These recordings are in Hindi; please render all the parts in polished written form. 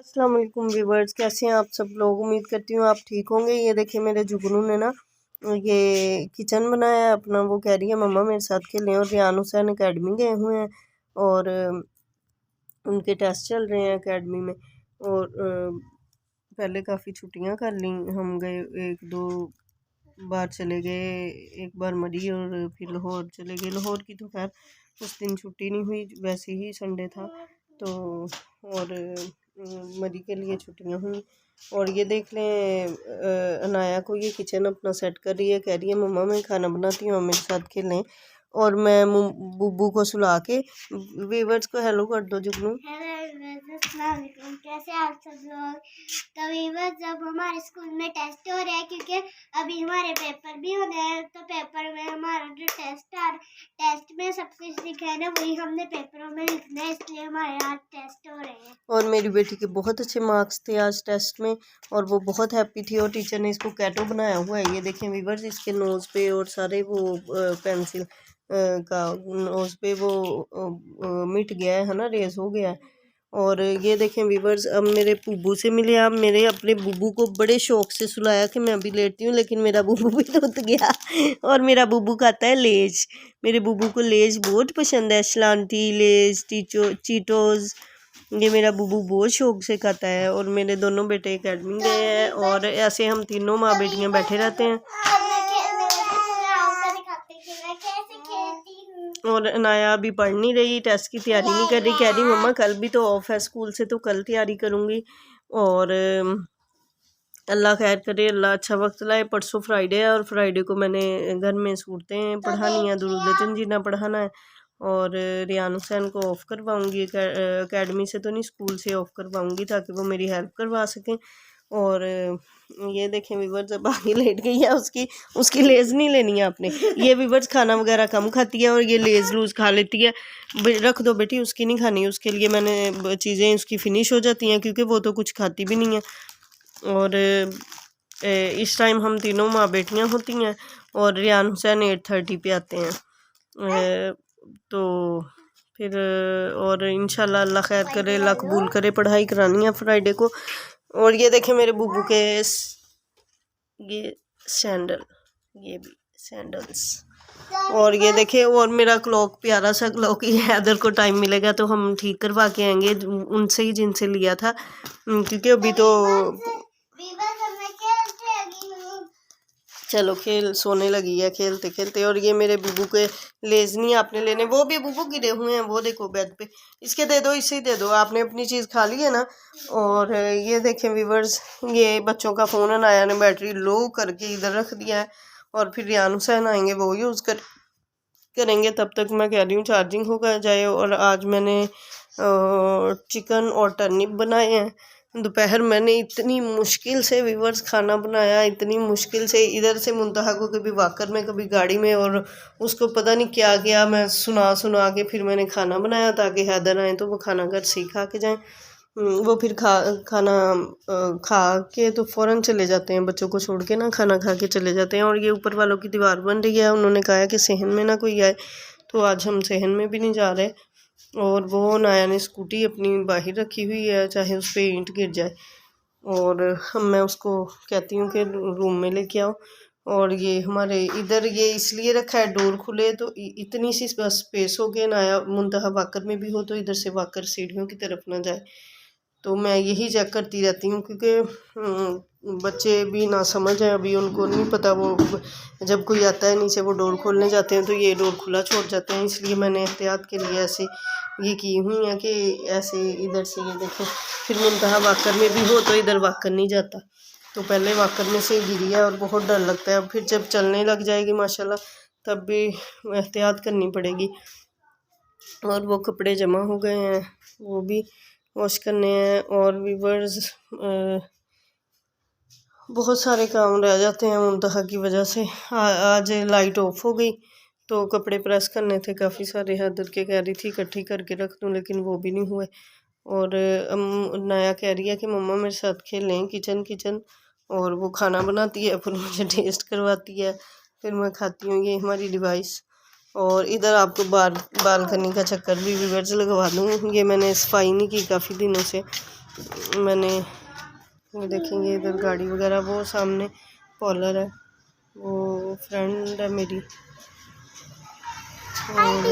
अस्सलाम वालेकुम व्यूवर्स, कैसे हैं आप सब लोग। उम्मीद करती हूँ आप ठीक होंगे। ये देखिए मेरे जुगनू ने ना ये किचन बनाया है अपना। वो कह रही है मम्मा मेरे साथ खेलें। और रियान हुसैन अकेडमी गए हुए हैं और उनके टेस्ट चल रहे हैं अकेडमी में। और पहले काफ़ी छुट्टियां कर ली, हम गए 1-2 बार चले गए, एक बार मरी और फिर लाहौर चले गए। लाहौर की तो खैर उस दिन छुट्टी नहीं हुई, वैसे ही संडे था तो। और मरी के लिए छुट्टियां हुई। और ये देख लें अनाया को ये किचन अपना सेट कर रही है, कह रही है मम्मा मैं खाना बनाती हूँ मेरे साथ खेलें। और मैं बुब्बू को सुला के वीवर्स को हेलो कर दो जुगनू। कैसे आप सब लोग। तो वीवर्स जब हमारे स्कूल में टेस्ट हो रहे हैं, क्योंकि अभी हमारे पेपर भी होने हैं, तो पेपर में हमारा जो टेस्ट में सब कुछ लिखा है ना, वही हमने पेपरों में लिखना है, इसलिए हमारे आज टेस्ट हो रहे हैं। और मेरी बेटी के बहुत अच्छे मार्क्स थे आज टेस्ट में और वो बहुत हैप्पी थी। और टीचर ने इसको कैटो बनाया हुआ है, ये देखें वीवर्स, इसके नोज़ पे और सारे वो पेंसिल का नोज़ पे वो मिट गया है ना, रेज हो गया है। और ये देखें वीवर्स, अब मेरे बुब्बू से मिले। आप मेरे अपने बुब्बू को बड़े शौक से सुलाया कि मैं अभी लेटती हूँ, लेकिन मेरा बुब्बू भी उठ गया। और मेरा बुब्बू खाता है लेज। मेरे बुब्बू को लेज बहुत पसंद है, शलांटी लेज चीटोज़, ये मेरा बुब्बू बहुत शौक से खाता है। और मेरे दोनों बेटे एकेडमी गए हैं और ऐसे हम तीनों माँ बेटियाँ बैठे रहते हैं। और अनाया अभी पढ़ नहीं रही, टेस्ट की तैयारी नहीं कर रही, कह रही मम्मा कल भी तो ऑफ है स्कूल से, तो कल तैयारी करूँगी। और अल्लाह खैर करे, अल्लाह अच्छा वक्त लाए। परसों फ्राइडे है और फ्राइडे को मैंने घर में सूरतें पढ़ानी है, दुरूद तंजीना पढ़ाना है। और रियान हुसैन को ऑफ़ करवाऊँगी, अकेडमी से तो नहीं स्कूल से ऑफ़ करवाऊँगी ताकि वो मेरी हेल्प करवा सकें। और ये देखें वीवर्स, जब आगे लेट गई है, उसकी लेज़ नहीं लेनी है आपने। ये वीवर्स खाना वगैरह कम खाती है और ये लेज़ लूज़ खा लेती है। रख दो बेटी, उसकी नहीं खानी, उसके लिए मैंने चीज़ें उसकी फ़िनिश हो जाती हैं क्योंकि वो तो कुछ खाती भी नहीं है। और इस टाइम हम तीनों माँ बेटियाँ होती हैं और रियान हुसैन 8:30 पे आते हैं। तो फिर और इंशाल्लाह अल्लाह खैर करे, अल्लाह कबूल करे, पढ़ाई करानी है फ्राइडे को। और ये देखें मेरे बुब्बू के ये सैंडल, ये भी सैंडल्स। और ये देखें, और मेरा क्लॉक प्यारा सा क्लॉक, ये हैदर को टाइम मिलेगा तो हम ठीक करवा के आएंगे उनसे ही जिनसे लिया था, क्योंकि अभी तो चलो खेल सोने लगी है खेलते खेलते। और ये मेरे बुब्बू के लेज नहीं आपने लेने, वो भी बुब्बू गिरे हुए हैं, वो देखो बेड पे, इसके दे दो, इसे दे दो, आपने अपनी चीज़ खा ली है ना। और ये देखें व्यूवर्स, ये बच्चों का फ़ोन आया ने बैटरी लो करके इधर रख दिया है। और फिर रियान हुसैन आएंगे, वो यूज़ करेंगे, तब तक मैं कह रही हूँ चार्जिंग हो जाए। और आज मैंने चिकन और टर्निप बनाए हैं। दोपहर मैंने इतनी मुश्किल से व्यूवर्स खाना बनाया, इतनी मुश्किल से, इधर से मुंतहा को कभी वाकर में कभी गाड़ी में, और उसको पता नहीं क्या किया, मैं सुना के फिर मैंने खाना बनाया ताकि हैदर आए तो वो खाना घर से ही खा के जाएँ। वो फिर खाना खा के तो फ़ौरन चले जाते हैं, बच्चों को छोड़ के ना खाना खा के चले जाते हैं। और ये ऊपर वालों की दीवार बन रही है, उन्होंने कहा है कि सहन में ना कोई आए, तो आज हम सहन में भी नहीं जा रहे। और वो नाया ने स्कूटी अपनी बाहर रखी हुई है, चाहे उस पर ईंट गिर जाए। और मैं उसको कहती हूँ कि रूम में लेके आओ। और ये हमारे इधर ये इसलिए रखा है डोर खुले तो इतनी सी बस स्पेस हो गया, नाया मुंतहा वाकर में भी हो तो इधर से वाकर सीढ़ियों की तरफ ना जाए। तो मैं यही चेक करती रहती हूँ क्योंकि बच्चे भी ना समझ हैं, अभी उनको नहीं पता। वो जब कोई आता है नीचे वो डोर खोलने जाते हैं तो ये डोर खुला छोड़ जाते हैं, इसलिए मैंने एहतियात के लिए ऐसे ये की हुई है कि ऐसे इधर से ये देखें, फिर मुंतहा वाकर में भी हो तो इधर वाकर नहीं जाता। तो पहले वाकर में से गिरी है और बहुत डर लगता है, फिर जब चलने लग जाएगी माशाल्लाह तब भी एहतियात करनी पड़ेगी। और वो कपड़े जमा हो गए हैं, वो भी वॉश करने हैं। और व्यूवर्स बहुत सारे काम रह जाते हैं मुंतहा की वजह से। आज लाइट ऑफ हो गई तो कपड़े प्रेस करने थे काफ़ी सारे, हैदर के कह रही थी इकट्ठी करके रख दूँ, लेकिन वो भी नहीं हुए। और नाया कह रही है कि मम्मा मेरे साथ खेलें किचन। और वो खाना बनाती है, फिर मुझे टेस्ट करवाती है, फिर मैं खाती हूँ, ये हमारी डिवाइस। और इधर आपको बालकनी का चक्कर भी व्यूवर्स लगवा दूँ, ये मैंने सफाई नहीं की काफ़ी दिनों से, मैंने ये देखेंगे इधर गाड़ी वगैरह, वो सामने पॉलर है, वो फ्रेंड है मेरी। और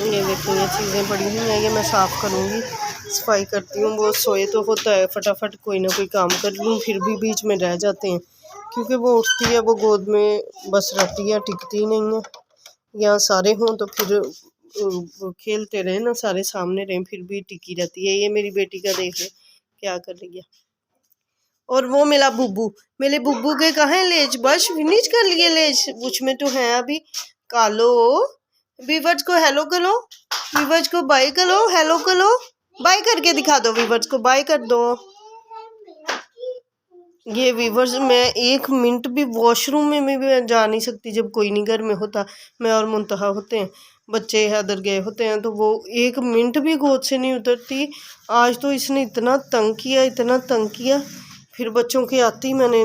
ये देखेंगे चीज़ें पड़ी हुई हैं, ये मैं साफ़ करूँगी, सफाई करती हूँ। वो सोए तो होता है फटाफट कोई ना कोई काम कर लूँ, फिर भी बीच में रह जाते हैं क्योंकि वो उठती है, वो गोद में बस रहती है, टिकती ही नहीं है। यहाँ सारे हों तो फिर खेलते रहे ना, सारे सामने रहें, फिर भी टिकी रहती है। ये मेरी बेटी का देख ले क्या कर रही है। और वो मेरा बुब्बू, मेरे बुब्बू के कहाँ है लेज? बस फिनिश कर लिए लेज, मुझ में तो है अभी। कालो वीवर्स को हेलो करो, वीवर्स को बाय करो, हेलो करो, बाय करके दिखा दो, वीवर्स को बाय कर दो। ये वीवर्स, मैं 1 मिनट भी वॉशरूम में भी जा नहीं सकती जब कोई नहीं घर में होता। मैं और मुंतहा होते हैं, बच्चे हैदर गए होते हैं, तो वो 1 मिनट भी गोद से नहीं उतरती। आज तो इसने इतना तंग किया, इतना तंग किया। फिर बच्चों के आते ही मैंने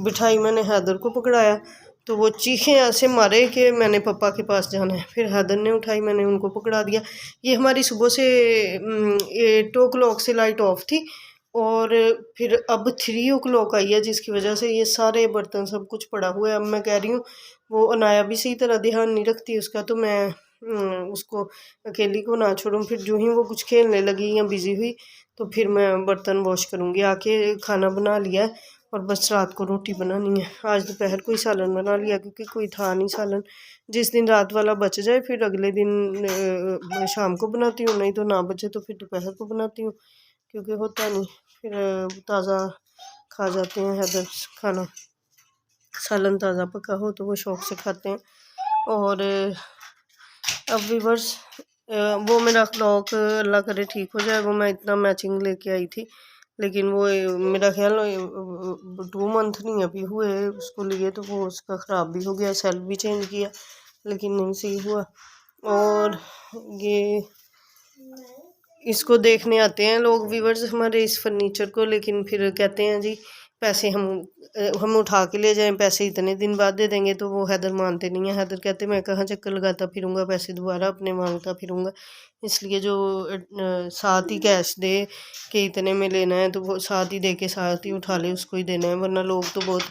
बिठाई, मैंने हैदर को पकड़ाया तो वो चीखें ऐसे मारे कि मैंने पापा के पास जाना है। फिर हैदर ने उठाई, मैंने उनको पकड़ा दिया। ये हमारी सुबह से 8 o'clock से लाइट ऑफ थी और फिर अब 3 o'clock आई है, जिसकी वजह से ये सारे बर्तन सब कुछ पड़ा हुआ है। अब मैं कह रही हूँ, वो अनाया भी सही तरह ध्यान नहीं रखती उसका, तो मैं उसको अकेली को ना छोड़ूं। फिर जो ही वो कुछ खेलने लगी या बिजी हुई तो फिर मैं बर्तन वॉश करूँगी। आके खाना बना लिया है और बस रात को रोटी बनानी है। आज दोपहर को ही सालन बना लिया क्योंकि कोई था नहीं सालन। जिस दिन रात वाला बच जाए फिर अगले दिन शाम को बनाती हूँ, नहीं तो ना बचे तो फिर दोपहर को बनाती हूँ क्योंकि होता नहीं, फिर ताज़ा खा जाते हैं हैदर खाना। सालन ताज़ा पका हो तो वो शौक़ से खाते हैं। और अब वीवर्स, वो मेरा क्लॉक अल्लाह करे ठीक हो जाए। वो मैं इतना मैचिंग लेके आई थी, लेकिन वो मेरा ख्याल 2 मंथ नहीं अभी हुए उसको लिए, तो वो उसका ख़राब भी हो गया। सेल भी चेंज किया लेकिन नहीं सही हुआ। और ये इसको देखने आते हैं लोग वीवर्स हमारे इस फर्नीचर को, लेकिन फिर कहते हैं जी पैसे हम उठा के ले जाएं, पैसे इतने दिन बाद दे देंगे। तो वो हैदर मानते नहीं है। हैदर कहते मैं कहाँ चक्कर लगाता फिरूंगा, पैसे दोबारा अपने मांगता फिरूंगा। इसलिए जो साथ ही कैश दे कि इतने में लेना है तो वो साथ ही दे के साथ ही उठा ले, उसको ही देना है। वरना लोग तो बहुत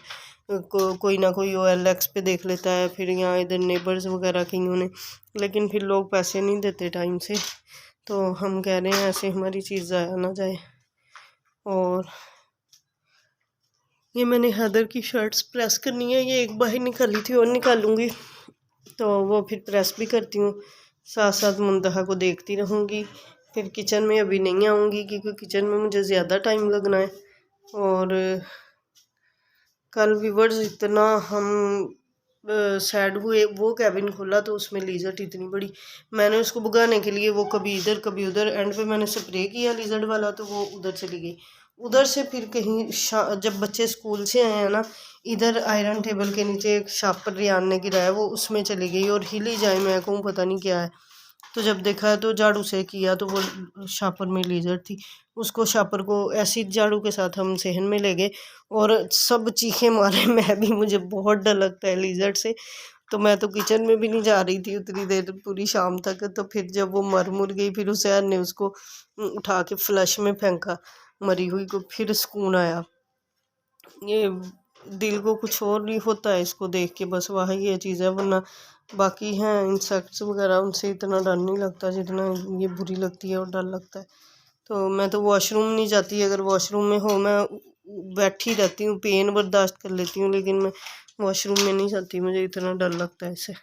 कोई ना कोई OLX पे देख लेता है, फिर यहाँ इधर नेबर्स वगैरह कईयों ने, लेकिन फिर लोग पैसे नहीं देते टाइम से। तो हम कह रहे हैं ऐसे हमारी चीज़ ज़ाया ना जाए। और ये मैंने हैदर की शर्ट्स प्रेस करनी है, ये एक बाहर निकाली थी और निकालूंगी, तो वो फिर प्रेस भी करती हूँ, साथ साथ मुंतहा को देखती रहूँगी। फिर किचन में अभी नहीं आऊँगी क्योंकि किचन में मुझे ज़्यादा टाइम लगना है। और कल वीवर्स इतना हम सैड हुए, वो कैबिन खोला तो उसमें लीजर्ट इतनी बड़ी, मैंने उसको भगाने के लिए वो कभी इधर कभी उधर, एंड पे मैंने स्प्रे किया लीजर्ट वाला तो वो उधर चली गई। उधर से फिर कहीं जब बच्चे स्कूल से आए हैं ना, इधर आयरन टेबल के नीचे एक शापर रियान ने गिराया, वो उसमें चली गई और हिली जाए मैं कहूँ पता नहीं क्या है। तो जब देखा तो झाड़ू से किया तो वो शापर में लीजर थी। उसको शापर को ऐसी झाड़ू के साथ हम सहन में ले गए और सब चीखें मारे। मैं भी, मुझे बहुत डर लगता है लीजर से, तो मैं तो किचन में भी नहीं जा रही थी उतनी देर, पूरी शाम तक। तो फिर जब वो मर गई फिर हुसैन ने उसको उठा के फ्लश में फेंका मरी हुई को, फिर सुकून आया। ये दिल को कुछ और नहीं होता है इसको देख के, बस वही ये चीज़ है। वरना बाकी हैं इंसेक्ट्स वगैरह, उनसे इतना डर नहीं लगता जितना ये बुरी लगती है और डर लगता है। तो मैं तो वॉशरूम नहीं जाती, अगर वॉशरूम में हो मैं बैठी रहती हूँ, पेन बर्दाश्त कर लेती हूँ, लेकिन मैं वॉशरूम में नहीं जाती, मुझे इतना डर लगता है इससे।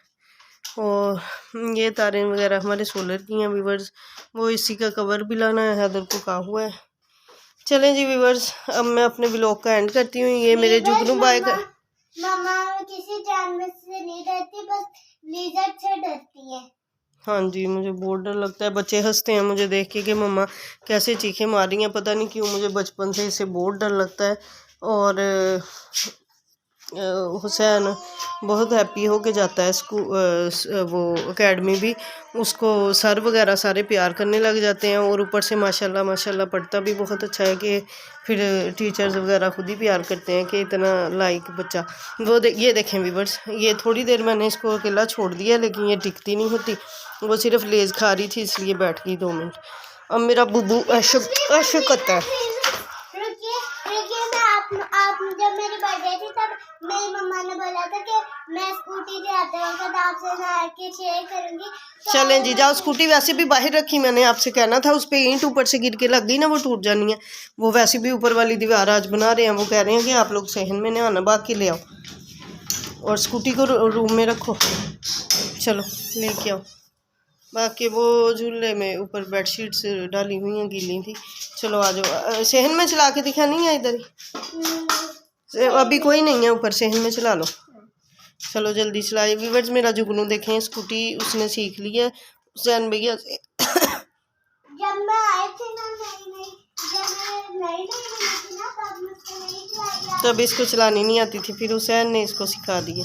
और ये तारें वगैरह हमारे सोलर की हैं वीवर्स, वो इसी का कवर भी लाना है, हैदर को कहा हुआ है। चलें जी वीवर्स, अब मैं अपने ब्लॉग का एंड करती हूँ। ये मेरे जुगनू बाय का मम्मा किसी जानवर से नहीं डरती, बस लिजर्ड से डरती है। हाँ जी, मुझे बहुत डर लगता है। बच्चे हंसते हैं मुझे देख के कि मम्मा कैसे चीखें मार रही हैं, पता नहीं क्यों मुझे बचपन से इससे बहुत डर लगता है। और हुसैन बहुत हैप्पी हो के जाता है स्कूल, वो एकेडमी भी, उसको सर वगैरह सारे प्यार करने लग जाते हैं। और ऊपर से माशाल्लाह माशाल्लाह पढ़ता भी बहुत अच्छा है कि फिर टीचर्स वगैरह खुद ही प्यार करते हैं कि इतना लाइक बच्चा। वो ये देखें वीवर्स, ये थोड़ी देर मैंने इसको अकेला छोड़ दिया, लेकिन ये टिकती नहीं होती, वो सिर्फ लेज़ खा रही थी इसलिए बैठ गई 2 मिनट। अब मेरा बुबू ऐसे करता है। रुकिए मैं आप जब मेरी बर्थडे थी तब मेरी मम्मा ने बोला था कि मैं स्कूटी चलाते वक्त आपसे नहा के शेयर करूंगी। चलें जी जाओ, स्कूटी वैसे भी बाहर रखी मैंने, आपसे कहना था, उस पर ईंट ऊपर से गिर के लग गई ना, वो टूट जानी है। वो वैसे भी ऊपर वाली दीवार आज बना रहे हैं, वो कह रहे हैं कि आप लोग सहन में नहाना, बाकी ले आओ और स्कूटी को रूम में रखो। चलो लेके आओ। बाकी वो झूले में ऊपर बेडशीट्स डाली हुई हैं, गीली थी। चलो आ जाओ, सहन में चला के दिखा नहीं है इधर ही, अभी कोई नहीं है ऊपर, सहन में चला लो। चलो जल्दी चलाइए व्यूअर्स। मेरा जुगनू देखें, स्कूटी उसने सीख ली है हुसैन भैया से। जब मैं आई थी ना नई थी ना तब मुझसे नहीं चलाई। तब इसको चलानी नहीं आती थी, फिर हुसैन ने इसको सिखा दिया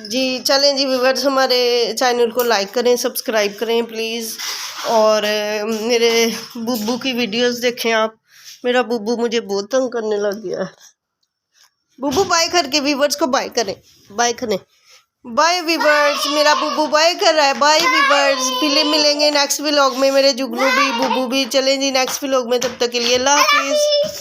जी। चलें जी व्यूअर्स, हमारे चैनल को लाइक करें, सब्सक्राइब करें प्लीज़, और मेरे बुब्बू की वीडियोस देखें आप। मेरा बुब्बू मुझे बहुत तंग करने लग गया है। बुब्बू बाय करके व्यूअर्स को बाय करें, बाय करें, बाय व्यूअर्स। मेरा बुब्बू बाय कर रहा है, बाय व्यूअर्स। फिर मिलेंगे नेक्स्ट व्लॉग में, मेरे जुगनू भी बुब्बू भी। चलें जी नेक्स्ट व्लॉग में, तब तक के लिए अल्लाह हाफिज़।